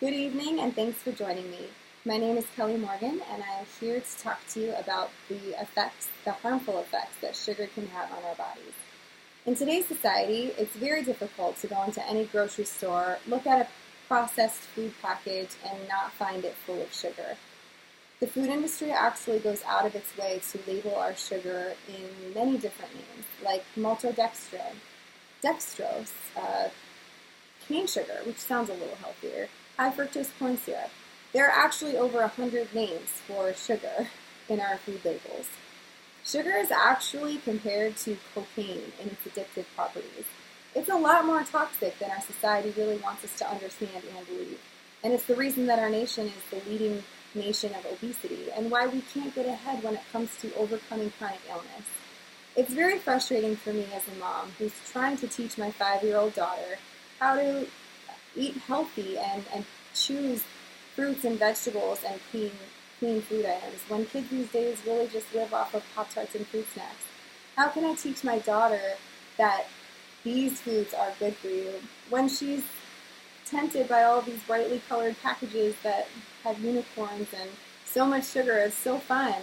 Good evening, and thanks for joining me. My name is Kelly Morgan, and I am here to talk to you about the harmful effects that sugar can have on our bodies. In today's society, it's very difficult to go into any grocery store, look at a processed food package, and not find it full of sugar. The food industry actually goes out of its way to label our sugar in many different names, like maltodextrin, dextrose, cane sugar, which sounds a little healthier, high fructose corn syrup. There are actually over 100 names for sugar in our food labels. Sugar is actually compared to cocaine in its addictive properties. It's a lot more toxic than our society really wants us to understand and believe. And it's the reason that our nation is the leading nation of obesity and why we can't get ahead when it comes to overcoming chronic illness. It's very frustrating for me as a mom who's trying to teach my 5-year-old daughter how to eat healthy and choose fruits and vegetables and clean food items when kids these days really just live off of Pop-Tarts and fruit snacks. How can I teach my daughter that these foods are good for you when she's tempted by all these brightly colored packages that have unicorns and so much sugar? It's so fun.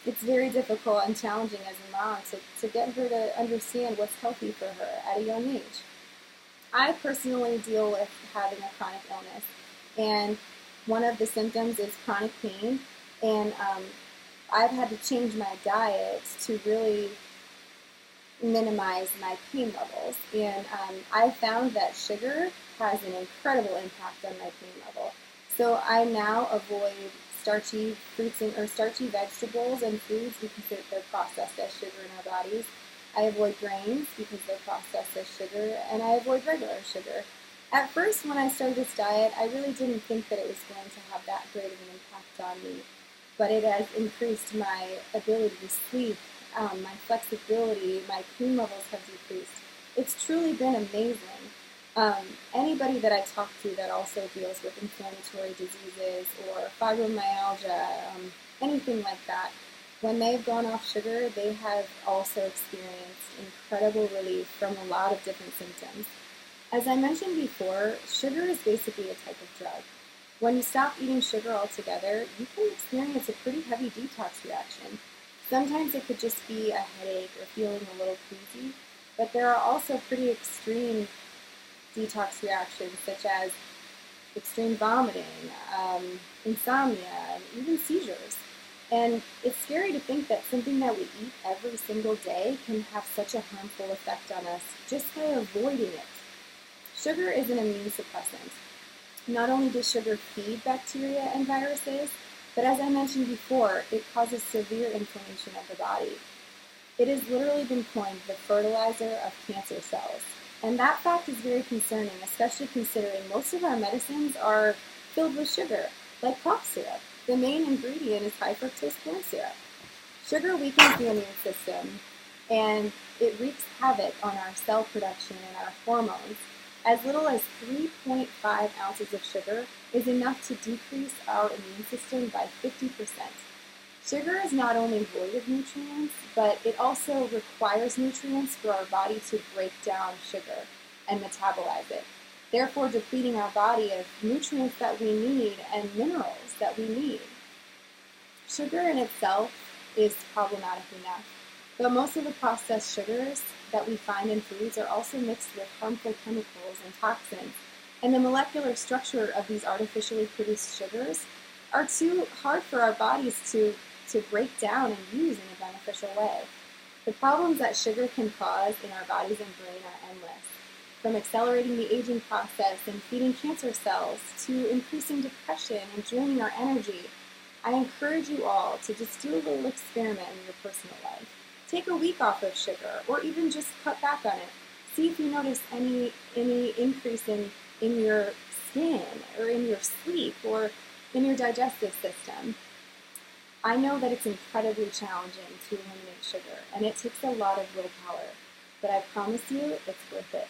It's very difficult and challenging as a mom to get her to understand what's healthy for her at a young age. I personally deal with having a chronic illness, and one of the symptoms is chronic pain, and I've had to change my diet to really minimize my pain levels, and I found that sugar has an incredible impact on my pain level. So I now avoid starchy fruits or starchy vegetables and foods because they're processed as sugar in our bodies. I avoid grains because they're processed as sugar, and I avoid regular sugar. At first, when I started this diet, I really didn't think that it was going to have that great of an impact on me, but it has increased my ability to sleep, my flexibility, my pain levels have decreased. It's truly been amazing. Anybody that I talk to that also deals with inflammatory diseases or fibromyalgia, anything like that, when they've gone off sugar, they have also experienced incredible relief from a lot of different symptoms. As I mentioned before, sugar is basically a type of drug. When you stop eating sugar altogether, you can experience a pretty heavy detox reaction. Sometimes it could just be a headache or feeling a little queasy, but there are also pretty extreme detox reactions such as extreme vomiting, insomnia, and even seizures. And it's scary to think that something that we eat every single day can have such a harmful effect on us just by avoiding it. Sugar is an immune suppressant. Not only does sugar feed bacteria and viruses, but as I mentioned before, it causes severe inflammation of the body. It has literally been coined the fertilizer of cancer cells. And that fact is very concerning, especially considering most of our medicines are filled with sugar, like cough syrup. The main ingredient is high fructose corn syrup. Sugar weakens the immune system, and it wreaks havoc on our cell production and our hormones. As little as 3.5 ounces of sugar is enough to decrease our immune system by 50%. Sugar is not only void of nutrients, but it also requires nutrients for our body to break down sugar and metabolize it, therefore depleting our body of nutrients that we need and minerals that we need. Sugar in itself is problematic enough, but most of the processed sugars that we find in foods are also mixed with harmful chemicals and toxins, and the molecular structure of these artificially produced sugars are too hard for our bodies to break down and use in a beneficial way. The problems that sugar can cause in our bodies and brain are endless, from accelerating the aging process and feeding cancer cells to increasing depression and draining our energy. I encourage you all to just do a little experiment in your personal life. Take a week off of sugar, or even just cut back on it. See if you notice any increase in your skin, or in your sleep, or in your digestive system. I know that it's incredibly challenging to eliminate sugar, and it takes a lot of willpower, but I promise you it's worth it.